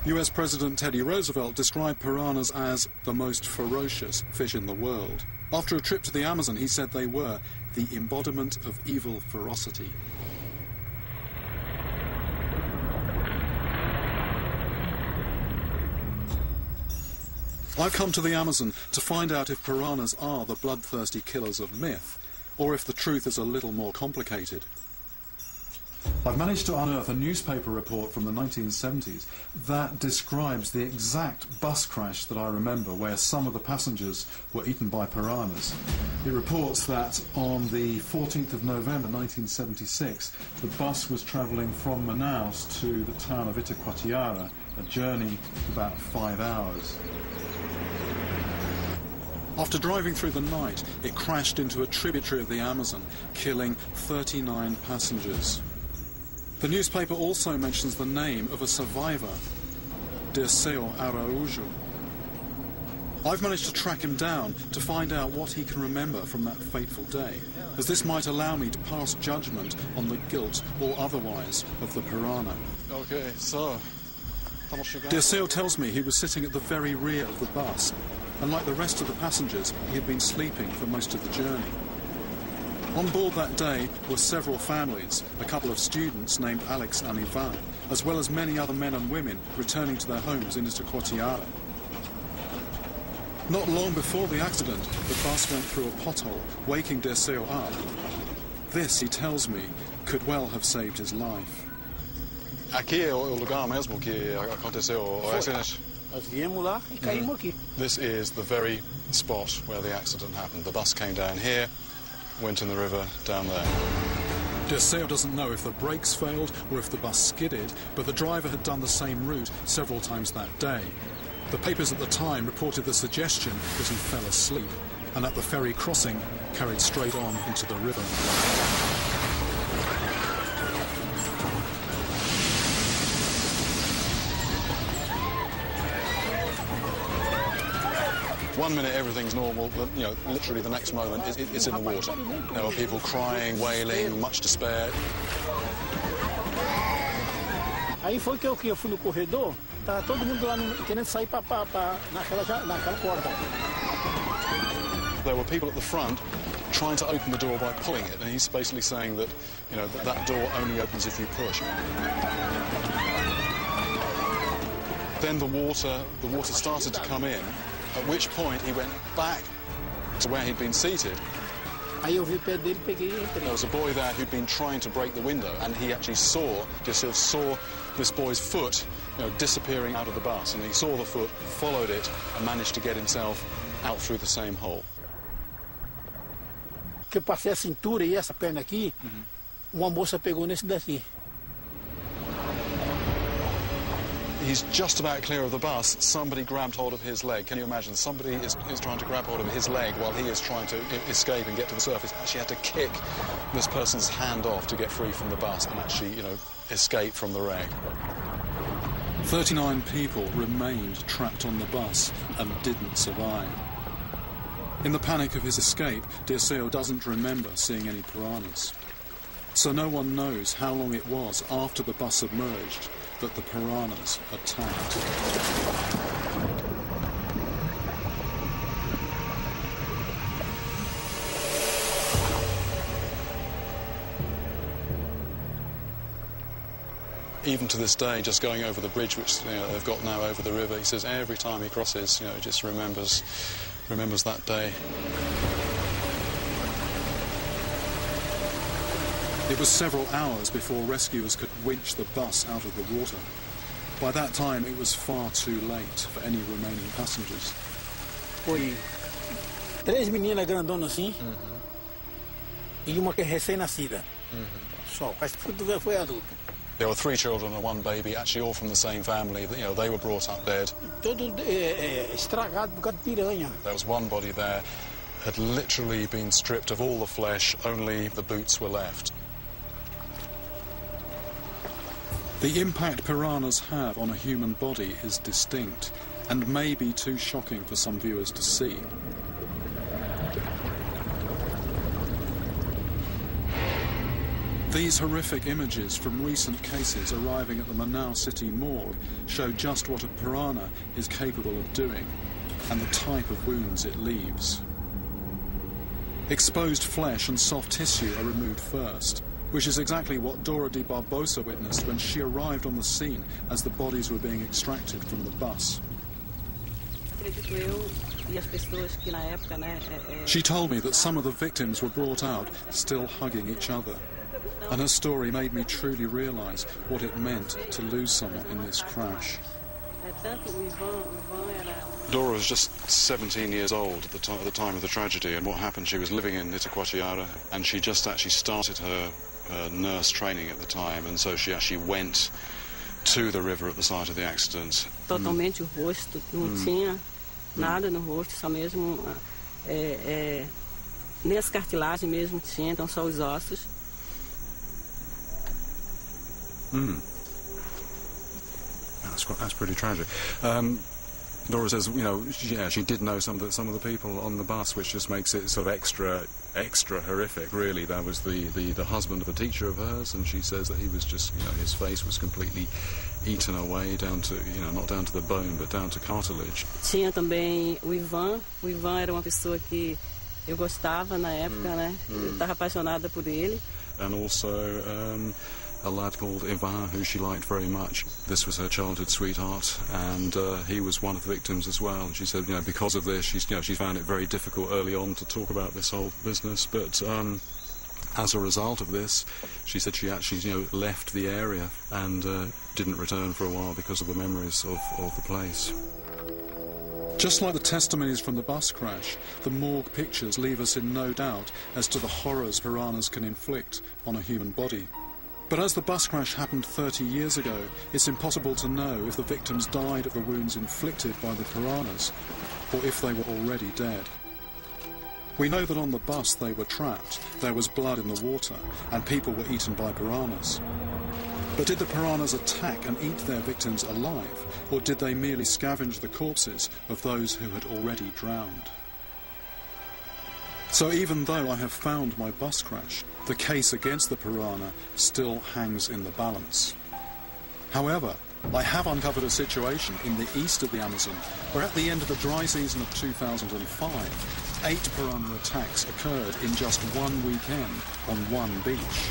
US President Teddy Roosevelt described piranhas as the most ferocious fish in the world. After a trip to the Amazon, he said they were the embodiment of evil ferocity. I've come to the Amazon to find out if piranhas are the bloodthirsty killers of myth, or if the truth is a little more complicated. I've managed to unearth a newspaper report from the 1970s that describes the exact bus crash that I remember, where some of the passengers were eaten by piranhas. It reports that on the 14th of November 1976, the bus was travelling from Manaus to the town of Itacoatiara, a journey of about 5 hours. After driving through the night, it crashed into a tributary of the Amazon, killing 39 passengers. The newspaper also mentions the name of a survivor, Dirceu Araújo. I've managed to track him down to find out what he can remember from that fateful day, as this might allow me to pass judgment on the guilt or otherwise of the piranha. Okay, so Dirceu tells me he was sitting at the very rear of the bus, and like the rest of the passengers, he had been sleeping for most of the journey. On board that day were several families, a couple of students named Alex and Ivan, as well as many other men and women returning to their homes in Itacoatiara. Not long before the accident, the bus went through a pothole, waking Dirceu up. This, he tells me, could well have saved his life. Aqui é o lugar mesmo que aconteceu o acidente. Nós viemos lá e caímos aqui. This is the very spot where the accident happened. The bus came down here, went in the river down there. Dirceu doesn't know if the brakes failed or if the bus skidded, but the driver had done the same route several times that day. The papers at the time reported the suggestion that he fell asleep, and at the ferry crossing carried straight on into the river. 1 minute everything's normal, but, you know, literally the next moment it's in the water. There were people crying, wailing, much despair. Aí foi que eu fui no corredor, tá todo mundo lá querendo sair naquela porta. There were people at the front trying to open the door by pulling it, and he's basically saying that, you know, that door only opens if you push. Then the water started to come in, at which point he went back to where he'd been seated. Aí eu vi o pé dele, peguei e entrei. There was a boy there who'd been trying to break the window, and he actually saw this boy's foot, you know, disappearing out of the bus, and he saw the foot, followed it, and managed to get himself out through the same hole. Que eu passei a cintura e essa perna aqui, uma moça pegou nesse daqui. He's just about clear of the bus. Somebody grabbed hold of his leg. Can you imagine? Somebody is trying to grab hold of his leg while he is trying to escape and get to the surface. Actually had to kick this person's hand off to get free from the bus and actually, you know, escape from the wreck. 39 people remained trapped on the bus and didn't survive. In the panic of his escape, Dirceu doesn't remember seeing any piranhas. So no one knows how long it was after the bus submerged that the piranhas attacked. Even to this day, just going over the bridge, which, you know, they've got now over the river, he says every time he crosses, you know, just remembers that day. It was several hours before rescuers could winch the bus out of the water. By that time, it was far too late for any remaining passengers. Foi 3 meninas grandonas assim, e uma que é recém-nascida. Só, mas tudo foi adulto. There were 3 children and 1 baby, actually all from the same family. You know, they were brought up dead. Todo estragado por causa de piranha. There was 1 body there, had literally been stripped of all the flesh, only the boots were left. The impact piranhas have on a human body is distinct and may be too shocking for some viewers to see. These horrific images from recent cases arriving at the Manaus City morgue show just what a piranha is capable of doing and the type of wounds it leaves. Exposed flesh and soft tissue are removed first, which is exactly what Dora de Barbosa witnessed when she arrived on the scene as the bodies were being extracted from the bus. She told me that some of the victims were brought out still hugging each other, and her story made me truly realise what it meant to lose someone in this crash. Dora was just 17 years old at the time of the tragedy, and what happened, she was living in Itacoatiara, and she just actually started her nurse training at the time, and so she actually went to the river at the site of the accident. Totalmente o rosto, não tinha nada no rosto, só mesmo nem as cartilagens mesmo tinha, então só os ossos. That's pretty tragic. Dora says, you know, she did know some of the people on the bus, which just makes it sort of extra horrific, really. That was the husband of a teacher of hers, and she says that he was just, you know, his face was completely eaten away down to, you know, not down to the bone, but down to cartilage. Tinha também o Ivan. O Ivan era uma pessoa que eu gostava na época, né? Eu estava apaixonada por ele. And also a lad called Ivan, who she liked very much. This was her childhood sweetheart, and he was one of the victims as well. And she said, you know, because of this, she found it very difficult early on to talk about this whole business. But as a result of this, she said she actually, you know, left the area and didn't return for a while because of the memories of the place. Just like the testimonies from the bus crash, the morgue pictures leave us in no doubt as to the horrors piranhas can inflict on a human body. But as the bus crash happened 30 years ago, it's impossible to know if the victims died of the wounds inflicted by the piranhas, or if they were already dead. We know that on the bus they were trapped, there was blood in the water, and people were eaten by piranhas. But did the piranhas attack and eat their victims alive, or did they merely scavenge the corpses of those who had already drowned? So even though I have found my bus crash, the case against the piranha still hangs in the balance. However, I have uncovered a situation in the east of the Amazon where at the end of the dry season of 2005, 8 piranha attacks occurred in just one weekend on one beach.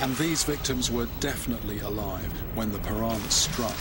And these victims were definitely alive when the piranhas struck.